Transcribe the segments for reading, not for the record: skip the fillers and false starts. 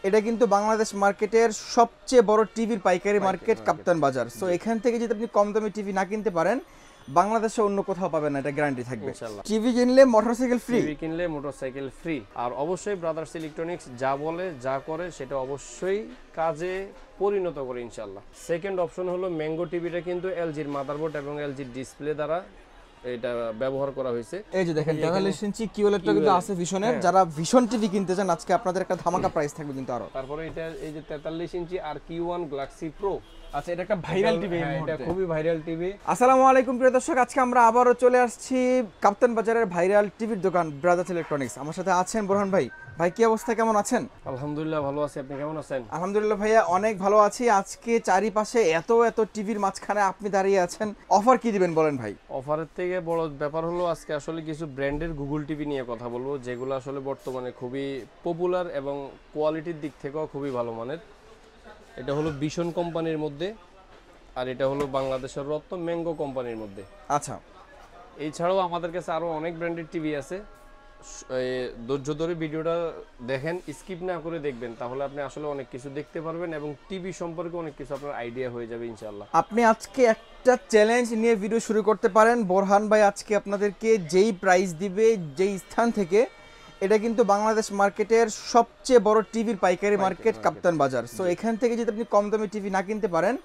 এটা কিন্তু বাংলাদেশ মার্কেটের সবচেয়ে বড় টিভির পাইকারি মার্কেট কাপ্তান বাজার। সো এখান থেকে যদি আপনি কম দামে টিভি না কিনতে পারেন, বাংলাদেশে অন্য কোথাও পাবেন না, এটা গ্যারান্টি থাকবে। টিভি কিনলে মোটরসাইকেল ফ্রি, টিভি কিনলে মোটরসাইকেল ফ্রি। আর অবশ্যই ব্রাদার্স ইলেকট্রনিক্স যা বলে যা করে সেটা অবশ্যই কাজে পরিণত করে ইনশাআল্লাহ। সেকেন্ড অপশন হলো ম্যাঙ্গো টিভিটা কিন্তু এলজির মাদারবোর্ড এবং এলজির ডিসপ্লে দ্বারা এটা ব্যবহার করা হয়েছে। এই যে দেখেন 43 ইঞ্চি কিউএলএডটা কিন্তু আছে ভিশনের। যারা ভিশন টিভি কিনতে চান আজকে আপনাদের একটা ধামাকা প্রাইস থাকবে কিন্তু আরো। তারপরে এটা এই যে 43 ইঞ্চি আর Q1 গ্যালাক্সি প্রো। আচ্ছা, এটা একটা ভাইরাল টিভি, এটা খুবই ভাইরাল টিভি। আসসালামু আলাইকুম প্রিয় দর্শক, আজকে আমরা আবারও চলে আসছি কাপ্তান বাজারের ভাইরাল টিভির দোকান ব্রাদার্স ইলেকট্রনিক্স। আমার সাথে আছেন বোরহান ভাই। ভাই কি অবস্থা, কেমন আছেন? আলহামদুলিল্লাহ ভালো আছি, আপনি কেমন আছেন? আলহামদুলিল্লাহ ভাইয়া অনেক ভালো আছি। আজকে চারিপাশে এত টিভির মাঝখানে আপনি দাঁড়িয়ে আছেন, অফার কি দিবেন বলেন ভাই? অফারের থেকে বড় ব্যাপার হলো আজকে আসলে কিছু ব্র্যান্ডের গুগল টিভি নিয়ে কথা বলবো, যেগুলো আসলে বর্তমানে খুবই পপুলার এবং কোয়ালিটির দিক থেকেও খুবই ভালো মানের। এটা হলো ভিশন কোম্পানির মধ্যে, আর এটা হলো বাংলাদেশের রত্ন ম্যাঙ্গো কোম্পানির মধ্যে। আচ্ছা, এছাড়াও আমাদের কাছে আরো অনেক ব্র্যান্ডের টিভি আছে। ধৈর্য ধরে ভিডিওটা দেখেন, স্কিপ না করে দেখবেন, তাহলে আপনি আসলে অনেক কিছু দেখতে পারবেন এবং টিভি সম্পর্কে অনেক কিছু আপনার আইডিয়া হয়ে যাবে ইনশাআল্লাহ। আপনি আজকে একটা চ্যালেঞ্জ নিয়ে ভিডিও শুরু করতে পারেন। বোরহান ভাই আজকে আপনাদেরকে যেই প্রাইস দিবে, যেই স্থান থেকে, এটা কিন্তু বাংলাদেশ মার্কেটের সবচেয়ে বড় টিভির পাইকারি মার্কেট কাপ্তান বাজার। সো এখান থেকে যদি আপনি কম দামে টিভি না কিনতে পারেন,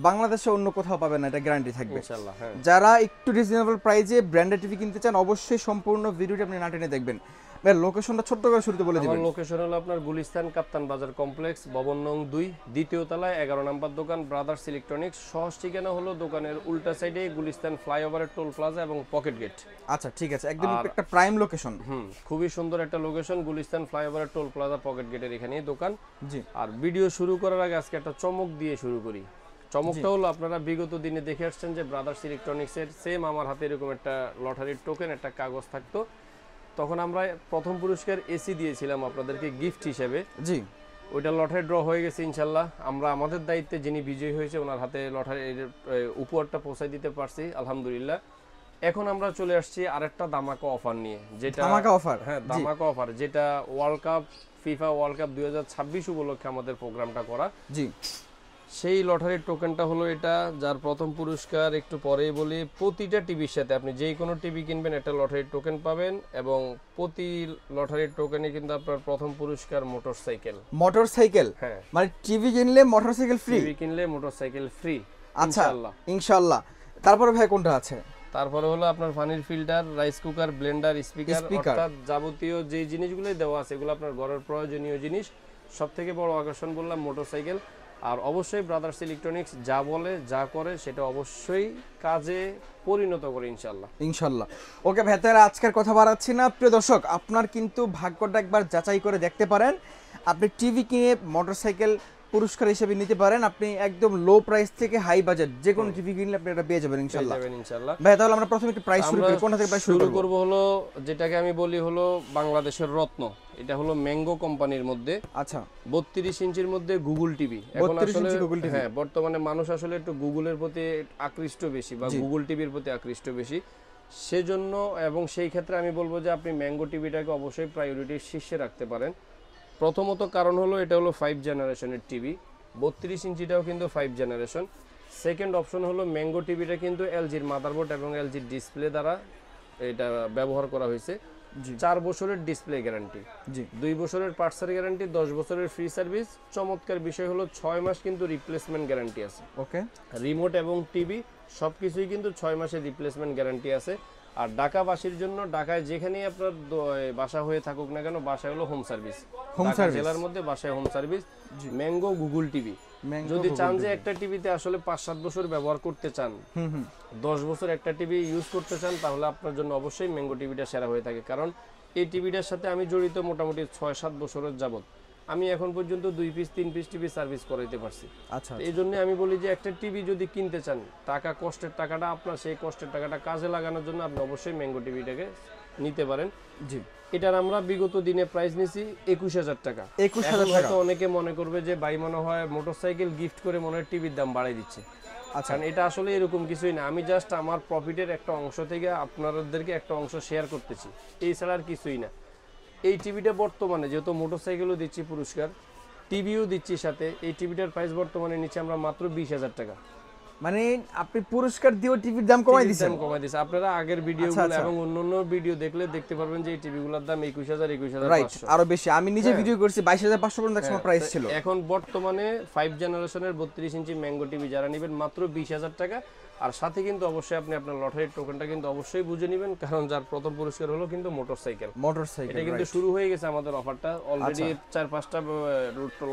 বাংলাদেশে অন্য কোথাও পাবেন না, এটা গ্যারান্টি থাকবে ইনশাআল্লাহ। যারা একটু রিজনেবল প্রাইসে ব্র্যান্ডেড টিভি কিনতে চান, অবশ্যই সম্পূর্ণ ভিডিওটি আপনি না টেনে দেখবেন। ভাই লোকেশনটা ছোট্ট করে শুরুতে বলে দিবেন। লোকেশন হলো আপনার গুলিস্তান কাপ্তান বাজার কমপ্লেক্স, ভবন নং 2, দ্বিতীয় তলায় 11 নম্বর দোকান ব্রাদার্স ইলেকট্রনিক্স। সহজ ঠিকানা হলো দোকানের উল্টা সাইডে গুলিস্তান ফ্লাইওভারের টোল প্লাজা এবং পকেট গেট। আচ্ছা ঠিক আছে, একদম একটা প্রাইম লোকেশন। খুবই সুন্দর একটা লোকেশন, গুলিস্তান ফ্লাইওভারের টোল প্লাজা পকেট গেটের এখানেই দোকান। জি। আর ভিডিও শুরু করার আগে আজকে একটা চমক দিয়ে শুরু করি। চমকটা হলো আপনারা বিগত দিনে দেখে আসছেন যে ব্রাদার্স ইলেকট্রনিক্সের সেম আমার হাতে এরকম একটা লটারির টোকেন, একটা কাগজ থাকতো। তখন আমরা প্রথম পুরস্কার এসি দিয়েছিলাম আপনাদেরকে গিফট হিসেবে। জি। ওইটা লটারি ড্র হয়ে গেছে ইনশাল্লাহ। আমরা আমাদের দায়িত্বে যিনি বিজয়ী হয়েছে ওনার হাতে লটারির উপহারটা পৌঁছায় দিতে পারছি আলহামদুলিল্লাহ। এখন আমরা চলে আসছি আরেকটা দামাকা অফার নিয়ে, যেটা দামাকা অফার। হ্যাঁ, দামাকা অফার, যেটা world cup, FIFA world cup 2026 উপলক্ষে আমাদের প্রোগ্রামটা করা। জি। সেই লটারির টোকেনটা হলো এটা, যার প্রথম পুরস্কার একটু পরেই বলি। প্রতিটা টিভির সাথে আপনি যেই কোনো টিভি কিনবেন একটা লটারির টোকেন পাবেন, এবং প্রতি লটারির টোকেনে কিন্তু আপনার প্রথম পুরস্কার মোটরসাইকেল। মোটরসাইকেল? হ্যাঁ, মানে টিভি কিনলে মোটরসাইকেল ফ্রি? টিভি কিনলে মোটরসাইকেল ফ্রি আচ্ছা ইনশাআল্লাহ। তারপরে ভাই কোনটা আছে? তারপরে হলো আপনার পানির filter, rice cooker, Blender, speaker, অর্থাৎ যাবতীয় যে জিনিসগুলোই দেওয়া আছে এগুলো আপনার ঘরের প্রয়োজনীয় জিনিস। সবথেকে বড় আকর্ষণ বললাম মোটরসাইকেল। আর অবশ্যই ব্রাদার্স ইলেকট্রনিক্স যা বলে যা করে সেটা অবশ্যই কাজে পরিণত করে ইনশাআল্লাহ। ইনশাআল্লাহ। ওকে ভাই, তাহলে আজকের কথা বাড়াচ্ছি না। প্রিয় দর্শক, আপনার কিন্তু ভাগ্যটা একবার যাচাই করে দেখতে পারেন। আপনি টিভি কিনে মোটরসাইকেল পুরস্কার হিসেবে নিতে পারেন। আপনি একদম লো প্রাইস থেকে হাই বাজেট যে কোনো টিভি কিনলে আপনি এটা পেয়ে যাবেন ইনশাআল্লাহ। ভাই তাহলে আমরা প্রথমে একটু প্রাইস শুরু করি। কোনটা থেকে প্রাইস শুরু করব? হলো যেটাকে আমি বলি হলো বাংলাদেশের রত্ন, এটা হলো ম্যাঙ্গো কোম্পানির মধ্যে। আচ্ছা, 32 ইঞ্চির মধ্যে গুগল টিভি। এখন আসলে হ্যাঁ, বর্তমানে মানুষ আসলে একটু গুগলের প্রতি আকৃষ্ট বেশি, বা গুগল টিভির প্রতি আকৃষ্ট বেশি, সেজন্য এবং সেই ক্ষেত্রে আমি বলবো যে আপনি ম্যাঙ্গো টিভিটাকে অবশ্যই প্রায়োরিটির শীর্ষে রাখতে পারেন। প্রথমত কারণ হলো এটা হলো 5 জেনারেশনের টিভি, 32 ইঞ্চিটাও কিন্তু 5 জেনারেশন। সেকেন্ড অপশন হলো ম্যাঙ্গো টিভিটা কিন্তু এলজির মাদারবোর্ড এবং এলজির ডিসপ্লে দ্বারা এটা ব্যবহার করা হয়েছে। 4 বছরের ডিসপ্লে গ্যারান্টি, 2 বছরের পার্টসের গ্যারান্টি, 10 বছরের ফ্রি সার্ভিস। চমৎকার বিষয় হলো 6 মাস কিন্তু রিপ্লেসমেন্ট গ্যারান্টি আছে। ওকে। রিমোট এবং টিভি সবকিছুই কিন্তু 6 মাসের রিপ্লেসমেন্ট গ্যারান্টি আছে। আর ঢাকাবাসীর জন্য, ঢাকায় যেখানেই আপনার বাসা হয়ে থাকুক না কেন, বাসায় হলো হোম সার্ভিস। জেলার মধ্যে বাসায় home service. Mango Google TV. যদি চান যে একটা টিভিতে আসলে 5-7 বছর ব্যবহার করতে চান, 10 বছর একটা টিভি ইউজ করতে চান, তাহলে আপনার জন্য অবশ্যই ম্যাঙ্গো টিভিটা সেরা হয়ে থাকে। কারণ এই টিভিটার সাথে আমি জড়িত মোটামুটি 6-7 বছরের যাবত। আমি এখন পর্যন্ত 2 পিস 3 পিস টিভি সার্ভিস করাইতে পারছি। আচ্ছা, এই জন্য আমি বলি যে একটা টিভি যদি কিনতে চান, টাকা কষ্টের টাকাটা আপনার, সেই কষ্টের টাকাটা কাজে লাগানোর জন্য আপনি অবশ্যই ম্যাঙ্গো টিভিটাকে নিতে পারেন। জি। এটার আমরা বিগত দিনে প্রাইস নিছি 21,000 টাকা। 21,000 টাকা। অনেকে মনে করবে যে ভাই মনে হয় মোটরসাইকেল গিফট করে মনে হয় টিভির দাম বাড়াই দিচ্ছে। আচ্ছা, এটা আসলে এরকম কিছুই না। আমি জাস্ট আমার প্রফিটের একটা অংশ থেকে আপনাদেরকে একটা অংশ শেয়ার করতেছি, এই ছাড়া আর কিছুই না। এই টিভিটা বর্তমানে যেহেতু মোটরসাইকেলও দিচ্ছি পুরস্কার, টিভিও দিচ্ছি সাথে। এই টিভিটার প্রাইস বর্তমানে নিচে আমরা মাত্র 20,000 টাকা। মানে আপনি পুরস্কার দিয়েও টিভির দাম কমাই দিয়েছেন? কমাই দিয়েছে। আপনারা আগের ভিডিওগুলো এবং অন্যান্য ভিডিও দেখলে দেখতে পারবেন যে এই টিভিগুলোর দাম 21,000 রাইট, 21,500 আরো বেশি। আমি নিজে ভিডিও করছি 22,500 পর্যন্ত একসময় প্রাইস ছিল। এখন বর্তমানে 5 জেনারেশনের 32 ইঞ্চি ম্যাঙ্গো টিভি যারা নেবেন মাত্র 20,000 টাকা। আর সাথে কিন্তু অবশ্যই আপনি আপনার লটারির টোকেনটা কিন্তু অবশ্যই বুঝে নেবেন, কারণ যার প্রথম পুরস্কার হলো কিন্তু মোটরসাইকেল। এটা কিন্তু শুরু হয়ে গেছে আমাদের অফারটা, অলরেডি 4-5টা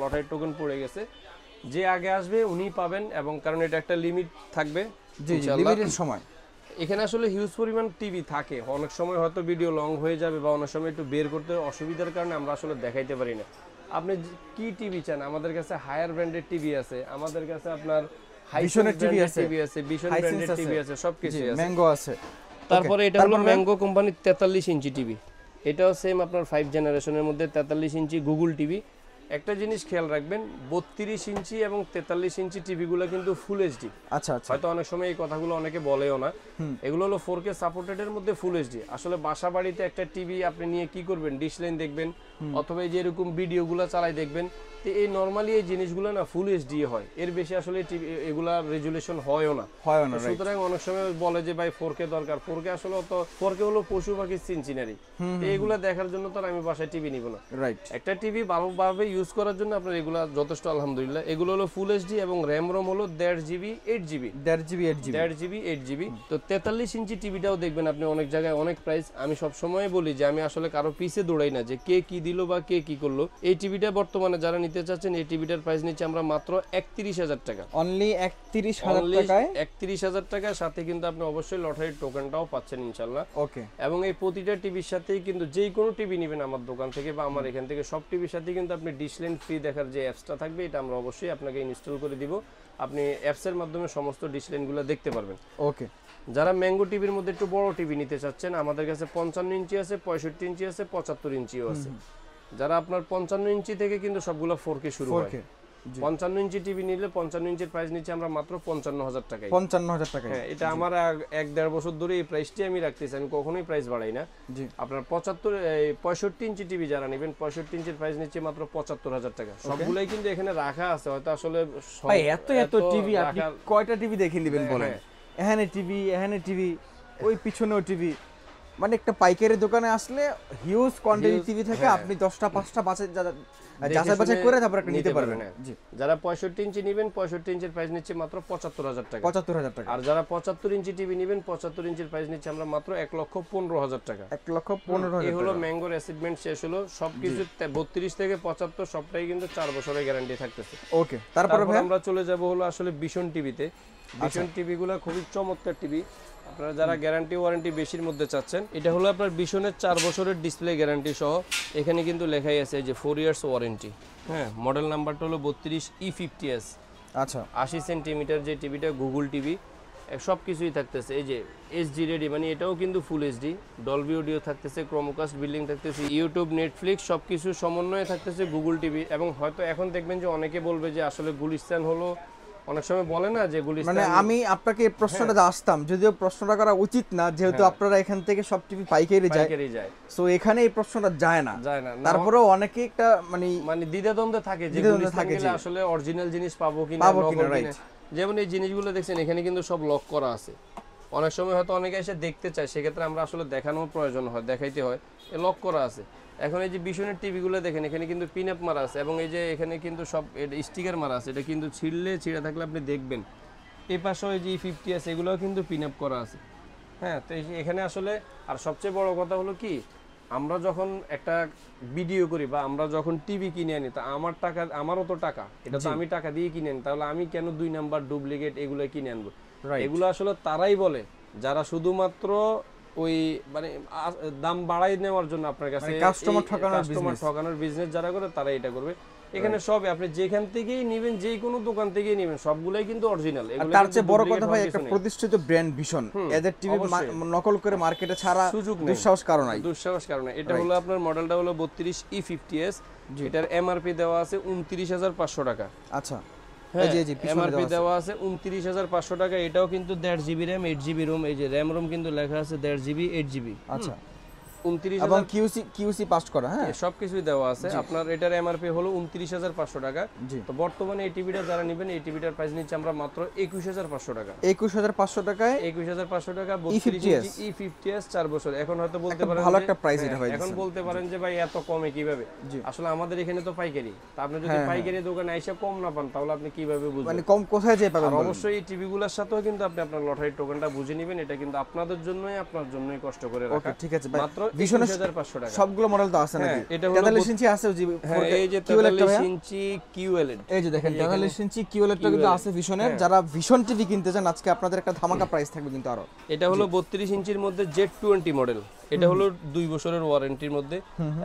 লটারির টোকেন পড়ে গেছে। যে আগে আসবে উনি পাবেন, এবং কারণ এটা একটা লিমিট থাকবে। জি জি, লিমিটেড সময়। এখানে আসলে হিউজ পরিমাণ টিভি থাকে, অনেক সময় হয়তো ভিডিও লং হয়ে যাবে বা অনেক সময় একটু বের করতে অসুবিধার কারণে আমরা আসলে দেখাইতে পারি না। আপনি কি টিভি চান, আমাদের কাছে হায়ার ব্র্যান্ডের টিভি আছে, আমাদের কাছে আপনার হাইসনের টিভি আছে, বিশন ব্র্যান্ডের টিভি আছে, সবকিছু আছে, ম্যাঙ্গো আছে। তারপরে এটা হলো ম্যাঙ্গো কোম্পানির 43 ইঞ্চি টিভি। এটাও সেম আপনার 5 জেনারেশনের মধ্যে 43 ইঞ্চি গুগল টিভি। একটা জিনিস খেয়াল রাখবেন, 32 ইঞ্চি এবং 43 ইঞ্চি টিভিগুলো কিন্তু ফুল এইচডি। আচ্ছা আচ্ছা, হয়তো অনেক সময় এই কথাগুলো অনেকে বলেও না। এগুলো হলো 4K সাপোর্টেড এর মধ্যে ফুল এইচডি। আসলে বাসা বাড়িতে একটা টিভি আপনি নিয়ে কি করবেন, ডিশ লাইন দেখবেন অথবা এই যে এরকম ভিডিওগুলো চালাই দেখবেন, তো এই নরমালি এই জিনিসগুলো না ফুল এইচডি হয়, এর বেশি আসলে এগুলা রেজুলেশন হয়ও না। সুতরাং অনেক সময় বলে যে ভাই 4K দরকার, 4K আসলে তো 4K হলো পশু পাখির সিনসিনারি, এইগুলা দেখার জন্য তো আমি বাসায় টিভি নিব না। রাইট, একটা টিভি ভালোভাবে ইউজ করার জন্য আপনার এগুলা যথেষ্ট আলহামদুলিল্লাহ। এগুলো হলো ফুল এইচডি এবং র্যাম রোম হলো 1.5GB 8GB। 1.5GB 8GB। তো 43 ইঞ্চি টিভিটাও দেখবেন আপনি অনেক জায়গায় অনেক প্রাইস। আমি সব সময় বলি যে আমি আসলে কারো পিছে দৌড়াই না যে কে কি দিল বা কে কি করলো। এই টিভিটা বর্তমানে যারা নিতে চাচ্ছেন, এই টিভিটার প্রাইস নিচ্ছে আমরা মাত্র 31,000 টাকা। অনলি 31,000 টাকায়, 31,000 টাকার সাথে কিন্তু আপনি অবশ্যই লটারির টোকেনটাও পাচ্ছেন ইনশাআল্লাহ। ওকে। এবং এই প্রতিটা টিভির সাথেই কিন্তু যেই কোনো টিভি নেবেন আমার দোকান থেকে বা আমার এখান থেকে, সব টিভির সাথে কিন্তু আপনি ডিশ লাইন ফ্রি দেখার যে অ্যাপসটা থাকবে, এটা আমরা অবশ্যই আপনাকে ইনস্টল করে দিব। আপনি অ্যাপসের মাধ্যমে সমস্ত ডিশ লাইনগুলো দেখতে পারবেন। ওকে। যারা ম্যাঙ্গো টিভির মধ্যে একটু বড় টিভি নিতে চাচ্ছেন, আমাদের কাছে 55 ইঞ্চি আছে, 65 ইঞ্চি আছে, 75 ইঞ্চিও আছে। যারা আপনার 55 ইঞ্চি থেকে কিন্তু সবগুলো 4K শুরু হয়। 55 ইঞ্চি টিভি নিলে 55 ইঞ্চির প্রাইস নিচ্ছে আমরা মাত্র 55,000 টাকায়। 55,000 টাকা। হ্যাঁ, এটা আমার 1-1.5 বছর ধরে এই প্রাইসটি আমি রাখতেছি, আমি কখনোই প্রাইস বাড়াই না। জি, আপনার 65 ইঞ্চি টিভি যারা নেবেন, 65 ইঞ্চির প্রাইস নিচ্ছে মাত্র 75,000 টাকা। সবগুলাই কিন্তু এখানে রাখা আছে, হয়তো আসলে ভাই এত এত টিভি আপনি কয়টা টিভি দেখে নেবেন বলেন? এখানে টিভি, ওই পিছনেও টিভি। মানে একটা পাইকারি দোকানে আসলে হিউজ কোয়ান্টিটি টিভি থেকে আপনি 10টা 5টা যাচাই বাছাই করে তারপর একটা নিতে পারবেন। জি, যারা 65 ইঞ্চি নেবেন, 65 ইঞ্চির প্রাইস নিচ্ছে মাত্র 75,000 টাকা। 75,000 টাকা। আর যারা 75 ইঞ্চি টিভি নেবেন, 75 ইঞ্চির প্রাইস নিচ্ছে আমরা মাত্র 1,15,000 টাকা। 1,15,000 এই হলো ম্যাঙ্গোর অ্যাসিডমেন্ট শেষ হলো। সবকিছু 32 থেকে 75 সবটাই কিন্তু 4 বছরের গ্যারান্টি থাকতেছে। ওকে। তারপরে আমরা চলে যাব হলো আসলে বিশন টিভিতে। বিশন টিভিগুলো খুবই চমৎকার টিভি। আপনারা যারা গ্যারান্টি ওয়ারেন্টি বেশির মধ্যে চাচ্ছেন, এটা হলো আপনার বিশনের 4 বছরের ডিসপ্লে গ্যারান্টি সহ। এখানে কিন্তু লেখাই আছে যে 4 ইয়ার্স ওয়ারেন্টি। হ্যাঁ, মডেল নাম্বারটা হলো 32E50S। আচ্ছা, 80 সেন্টিমিটার যে টিভিটা, গুগল টিভি, সব কিছুই থাকতেছে। এই যে এইচডি রেডি, মানে এটাও কিন্তু ফুল এইচডি, ডলবি অডিও থাকতেছে, ক্রোমকাস্ট বিল্ডিং থাকতেছে, ইউটিউব, নেটফ্লিক্স সবকিছু সমন্বয়ে থাকতেছে গুগল টিভি। এবং হয়তো এখন দেখবেন যে অনেকে বলবে যে আসলে গুলিস্তান হলো, অনেক সময় বলে না যে গুলিস্তান, মানে আমি আপনাকে এই প্রশ্নটা আসতাম, যদিও প্রশ্নটা করা উচিত না, যেহেতু আপনারা এখান থেকে সব টিভি পাইকারি যায়, সো এখানে এই প্রশ্নটা যায় না। তারপরেও অনেকে একটা মানে দ্বিধাদ্বন্দ্বে থাকে যে গুলিস্তান গেলে আসলে অরিজিনাল জিনিস পাবো কিনা। যেমন এই জিনিসগুলো দেখছেন, এখানে কিন্তু সব লক করা আছে। অনেক সময় হয়তো অনেকে এসে দেখতে চায়, সেক্ষেত্রে আমরা আসলে দেখানোর প্রয়োজন হয়, দেখাইতে হয়, লক করা আছে। এখন এই যে বিশনের টিভিগুলো দেখেন, এখানে কিন্তু পিন আপ মারা আছে, এবং এই যে এখানে কিন্তু সব স্টিকার মারা আছে। এটা কিন্তু ছিঁড়ে থাকলে আপনি দেখবেন। এই পাশেও এই যে E50S, এগুলোও কিন্তু পিন আপ করা আছে। হ্যাঁ, তো এখানে আসলে আর সবচেয়ে বড় কথা হলো কি, আমরা যখন একটা ভিডিও করি বা আমরা যখন টিভি কিনে আনি, তা আমারও তো টাকা, এটা তো আমি টাকা দিয়ে কিনে আনি, তাহলে আমি কেন 2 নাম্বার ডুপ্লিকেট এগুলো কিনে আনবো? এগুলো আসলে তারাই বলে যারা শুধুমাত্র ওই মানে দাম বাড়াই নেওয়ার জন্য আপনার কাছে, কাস্টমার ঠকানোর বিজনেস যারা করে, তারা এটা করবে। এখানে সব আপনি যেখান থেকেই নেবেন, যে কোনো দোকান থেকেই নেবেন, সবগুলাই কিন্তু অরিজিনাল। তার চেয়ে বড় কথা ভাই, একটা প্রতিষ্ঠিত ব্র্যান্ড ভিশন, এদের টিভি নকল করে মার্কেটে ছাড়া সুযোগ নেই, দুঃসাহস কারণ নাই। এটা হলো আপনার মডেলটা হলো 32E50S। এটার এমআরপি দেওয়া আছে 29,500 টাকা। আচ্ছা, এমআরপি দেওয়া আছে 29,500 টাকা। এটাও কিন্তু 1.5 জিবি র্যাম, 8 জিবি রোম। এই যে র্যাম রোম কিন্তু লেখা আছে 1.5 জিবি 8 জিবি। আচ্ছা, 29,000 এবং কিউসি পাস করা। হ্যাঁ, সবকিছুই দেওয়া আছে। আপনার এটার এমআরপি হলো 29,500 টাকা। তো বর্তমানে এই টিভিটা যারা নেবেন এই টিভিটার প্রাইস নিচ্ছে আমরা মাত্র 21,500 টাকা। 21,500 টাকায় 21,500 টাকা 32 ইঞ্চি E50s 4 বছর। এখন হয়তো বলতে পারেন ভালো একটা প্রাইস এটা ভাই। এখন বলতে পারেন যে ভাই এত কমে কিভাবে? আসলে আমাদের এখানে তো পাইকারি। তা আপনি যদি পাইকারি দোকানে আইসা কম না পান তাহলে আপনি কিভাবে বুঝবেন? মানে কম কোথায় যেয়ে পাবেন? আর অবশ্যই এই টিভিগুলোর সাথেও কিন্তু আপনি আপনার লটারি টোকেনটা বুঝে নেবেন। এটা কিন্তু আপনাদের জন্যই আপনার জন্যই কষ্ট করে রাখা। ওকে, ঠিক আছে ভাই। মাত্র 21,500 টাকা। সবগুলো মডেল তো আছে নাকি? এটা হলো 43 ইঞ্চি আছে জি। এই যে 43 ইঞ্চি QLED, এই যে দেখেন 43 ইঞ্চি QLED-টা কিন্তু আছে ভিশনের। যারা ভিশন টিভি কিনতে চান আজকে আপনাদের একটা ধামাকা প্রাইস থাকবে কিন্তু আরো। এটা হলো 32 ইঞ্চির মধ্যে Z20 মডেল। এটা হলো 2 বছরের ওয়ারেন্টির মধ্যে।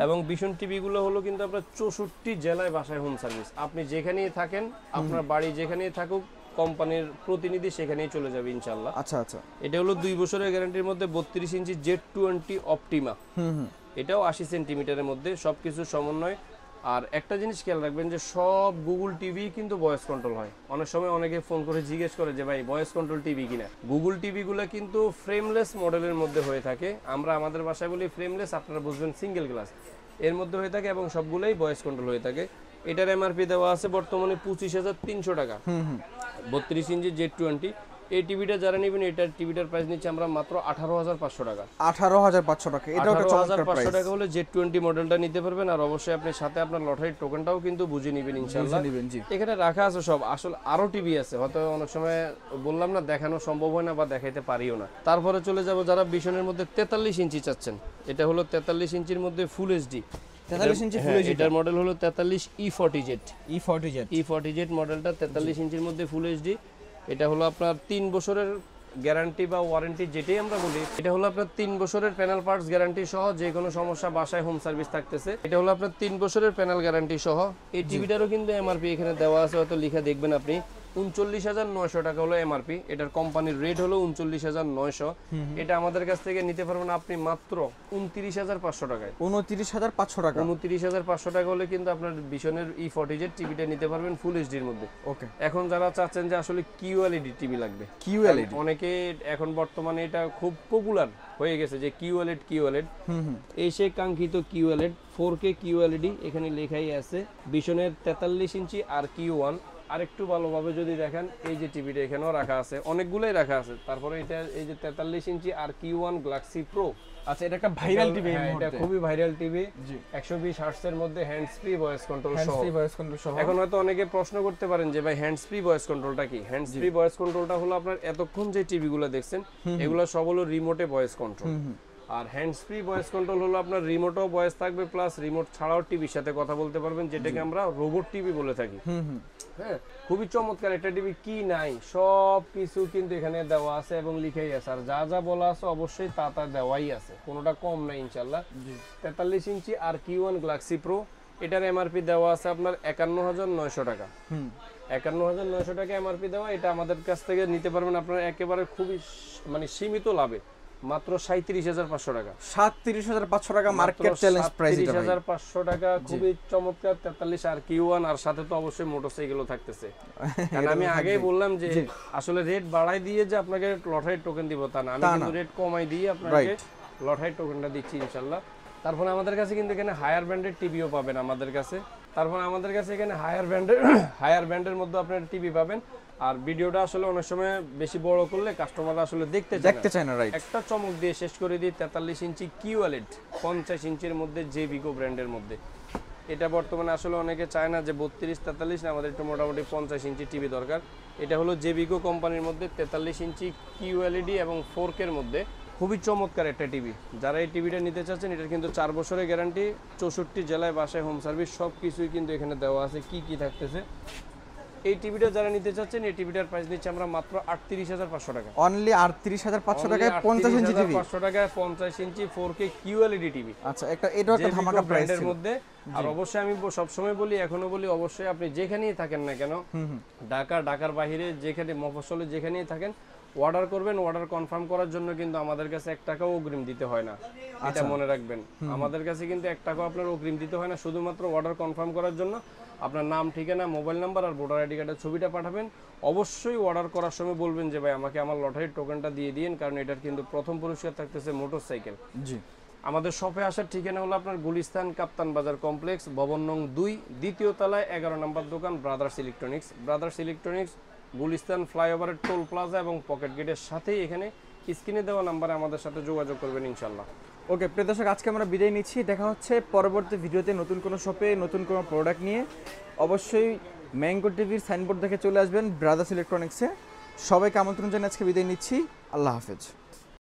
এবং ভিশন টিভি গুলো হলো কিন্তু আপনার 64 জেলায় বাসায় হোম সার্ভিস। আপনি যেখানেই থাকেন, আপনার বাড়ি যেখানেই থাকুক, কোম্পানির প্রতিনিধি সেখানেই চলে যাবে ইনশাআল্লাহ। আচ্ছা আচ্ছা। এটা হলো 2 বছরের গ্যারান্টির মধ্যে 32 ইঞ্চি Z20 অপটিমা। এটাও 80 সেন্টিমিটারের মধ্যে, সবকিছু সমন্বয়। আর একটা জিনিস খেয়াল রাখবেন যে সব গুগল টিভি কিন্তু ভয়েস কন্ট্রোল হয়। অনেক সময় অনেকে ফোন করে জিজ্ঞেস করে যে ভাই ভয়েস কন্ট্রোল টিভি কিনা। গুগল টিভি গুলো কিন্তু ফ্রেমলেস মডেলের মধ্যে হয়ে থাকে। আমরা আমাদের ভাষায় বলি ফ্রেমলেস, আপনারা বুঝবেন সিঙ্গেল গ্লাস এর মধ্যে হয়ে থাকে এবং সবগুলোই ভয়েস কন্ট্রোল হয়ে থাকে। এটার এমআরপি দেওয়া আছে বর্তমানে 25,300 টাকা। 32 ইঞ্চি Z20 এই টিভিটা যারা নেবেন এটার টিভিটার প্রাইস নিচ্ছে আমরা মাত্র 18,500 টাকা। 18,500 টাকা। এটাও একটা চমৎকার প্রাইস। 18,500 টাকা হলে Z20 মডেলটা নিতে পারবেন। আর অবশ্যই আপনি সাথে আপনার লটারির টোকেনটাও কিন্তু বুঝে নেবেন ইনশাআল্লাহ। এখানে রাখা আছে সব। আসলে আরো টিভি আছে, হয়তো অনেক সময় বললাম না দেখানো সম্ভব হয় না বা দেখাইতে পারিও না। তারপরে চলে যাব যারা ভিশনের মধ্যে 43 ইঞ্চি চাচ্ছেন। এটা হলো 43 ইঞ্চির মধ্যে ফুল এইচডি। 43 ইঞ্চি ফুল এইচডি। এটার মডেল হলো 43 E40Z। E40Z মডেলটা 43 ইঞ্চির মধ্যে ফুল এইচডি। এটা হলো আপনার 3 বছরের গ্যারান্টি বা ওয়ারেন্টি যেটাই আমরা বলি। এটা হলো আপনার 3 বছরের প্যানেল পার্টস গ্যারান্টি সহ, যে কোনো সমস্যা বাসায় হোম সার্ভিস থাকতেছে। এটা হলো আপনার 3 বছরের প্যানেল গ্যারান্টি সহ। এই টিভিটারও কিন্তু এমআরপি এখানে দেওয়া আছে, হয়তো লেখা দেখবেন আপনি 39,900 টাকা হলো এমআরপি। এটার কোম্পানির রেট হলো 39,900। এটা আমাদের কাছ থেকে নিতে পারবেন আপনি মাত্র 29,500 টাকায়। 29,500 টাকা। 29,500 টাকা হলে কিন্তু আপনার ভিশনের E40Z টিভিটা নিতে পারবেন ফুল এইচডির মধ্যে। ওকে। এখন যারা চাচ্ছেন যে আসলে QLED টিভি লাগবে, QLED অনেকে এখন বর্তমানে এটা খুব পপুলার হয়ে গেছে যে QLED এই সেই কাঙ্ক্ষিত QLED 4K QLED এখানে লেখাই আছে। ভিশনের 43 ইঞ্চি আর Q1। আর একটু ভালোভাবে যদি দেখেন এই যে টিভিটা এখানেও রাখা আছে, অনেকগুলোই রাখা আছে। তারপরে এটা এই যে 43 ইঞ্চি আর Q1 গ্যালাক্সি প্রো। আচ্ছা, এটা একটা ভাইরাল টিভি। এটা খুবই ভাইরাল টিভি। 120 হার্টজ এর মধ্যে হ্যান্ডস ফ্রি ভয়েস কন্ট্রোল সহ। এখন হয়তো অনেকে প্রশ্ন করতে পারেন যে ভাই হ্যান্ডস ফ্রি ভয়েস কন্ট্রোলটা কি? হ্যান্ডস ফ্রি ভয়েস কন্ট্রোলটা হলো আপনার এতক্ষণ যে টিভিগুলো দেখছেন এগুলো সব হলো রিমোটে ভয়েস কন্ট্রোল। আর হ্যান্ডস ফ্রি ভয়েস কন্ট্রোল হলো আপনার রিমোটও ভয়েস থাকবে, প্লাস রিমোট ছাড়াও টিভির সাথে কথা বলতে পারবেন, যেটাকে আমরা রোবট টিভি বলে থাকি। হ্যাঁ, খুবই চমৎকার একটা টিভি। কি নাই সব কিছু কিন্তু এখানে দেওয়া আছে এবং লিখাই আছে। আর যা যা বলা আছে অবশ্যই তা দেওয়াই আছে, কোনোটা কম নাই ইনশাআল্লাহ। 43 ইঞ্চি আর Q1 গ্যালাক্সি প্রো। এটার এমআরপি দেওয়া আছে আপনার 51,900 টাকা। 51,900 টাকা এমআরপি দেওয়া। এটা আমাদের কাছ থেকে নিতে পারবেন আপনারা একেবারে খুবই মানে সীমিত লাভে মাত্র 37,500 টাকা। 37,500 টাকা মার্কেট চ্যালেঞ্জ প্রাইস। 37,500 টাকা খুবই চমৎকার 43 আর Q1। আর সাথে তো অবশ্যই মোটরসাইকেলও থাকতেছে। কারণ আমি আগেই বললাম যে আসলে রেট বাড়াই দিয়ে যে আপনাকে লটারি টোকেন দিব তা না, আমি কিন্তু রেট কমাই দিয়ে আপনাকে লটারি টোকেনটা দিচ্ছি ইনশাআল্লাহ। তারপরে আমাদের কাছে কিন্তু এখানে হায়ার ব্র্যান্ডের টিভিও পাবেন আমাদের কাছে। তারপর আমাদের কাছে এখানে হায়ার ব্র্যান্ডের মধ্যে আপনারা টিভি পাবেন। আর ভিডিওটা আসলে অনেক সময় বেশি বড় করলে কাস্টমাররা আসলে দেখতে চায় না। রাইট, একটা চমক দিয়ে শেষ করে দিই। 43 ইঞ্চি QLED 50 ইঞ্চির মধ্যে জেবিকো ব্র্যান্ডের মধ্যে। এটা বর্তমানে আসলে অনেকে চায় না যে 32-43 না, আমাদের একটু মোটামুটি 50 ইঞ্চি টিভি দরকার। এটা হলো জেবিকো কোম্পানির মধ্যে 43 ইঞ্চি QLED এবং 4K এর মধ্যে। খুবই চমৎকার একটা টিভি। যারা এই টিভিটা নিতে চাচ্ছেন এটার কিন্তু 4 বছরের গ্যারান্টি, 64 জেলায় বাসায় হোম সার্ভিস, সব কিছুই কিন্তু এখানে দেওয়া আছে কি কি থাকতেছে। এই টিভিটা যারা নিতে চাচ্ছেন এই টিভিটার প্রাইস নিচ্ছে আমরা মাত্র 38,500 টাকা। অনলি 38,500 টাকায় 50 ইঞ্চি টিভি। 500 টাকায় 50 ইঞ্চি 4K QLED টিভি। আচ্ছা, এটাও একটা ধামাকা প্রাইসের মধ্যে। আর অবশ্যই আমি সব সময় বলি, এখনো বলি, অবশ্যই আপনি যেখানেই থাকেন না কেন, ঢাকার বাইরে যেখানে মফস্বলে যেখানেই থাকেন, অর্ডার করবেন। অর্ডার কনফার্ম করার জন্য কিন্তু আমাদের কাছে 1 টাকাও অগ্রিম দিতে হয় না, এটা মনে রাখবেন। আমাদের কাছে কিন্তু 1 টাকাও আপনার অগ্রিম দিতে হয় না, শুধুমাত্র অর্ডার কনফার্ম করার জন্য আপনার নাম, ঠিকানা, মোবাইল নাম্বার আর ভোটার আইডি কার্ডের ছবিটা পাঠাবেন। অবশ্যই অর্ডার করার সময় বলবেন যে ভাই আমাকে আমার লটারির টোকেনটা দিয়ে দিন, কারণ এটার কিন্তু প্রথম পুরস্কার থাকতেছে মোটরসাইকেল। জি, আমাদের শপে আসার ঠিকানা হলো আপনার গুলিস্তান কাপ্তান বাজার কমপ্লেক্স, ভবন নং 2, দ্বিতীয় তলায় 11 নম্বর দোকান brothers electronics. Brothers electronics Gulistan ফ্লাইওভারের টোল প্লাজা এবং পকেট গেটের সাথেই এখানে স্ক্রিনে দেওয়া নাম্বারে আমাদের সাথে যোগাযোগ করবেন ইনশাল্লাহ। ওকে প্রিয় দর্শক, আজকে আমরা বিদায় নিচ্ছি। দেখা হচ্ছে পরবর্তী ভিডিওতে নতুন কোনো শপে নতুন কোনো প্রোডাক্ট নিয়ে। অবশ্যই ম্যাঙ্গো টিভির সাইনবোর্ড দেখে চলে আসবেন ব্রাদার্স ইলেকট্রনিক্সে। সবাইকে আমন্ত্রণ জানিয়ে আজকে বিদায় নিচ্ছি। আল্লাহ হাফেজ।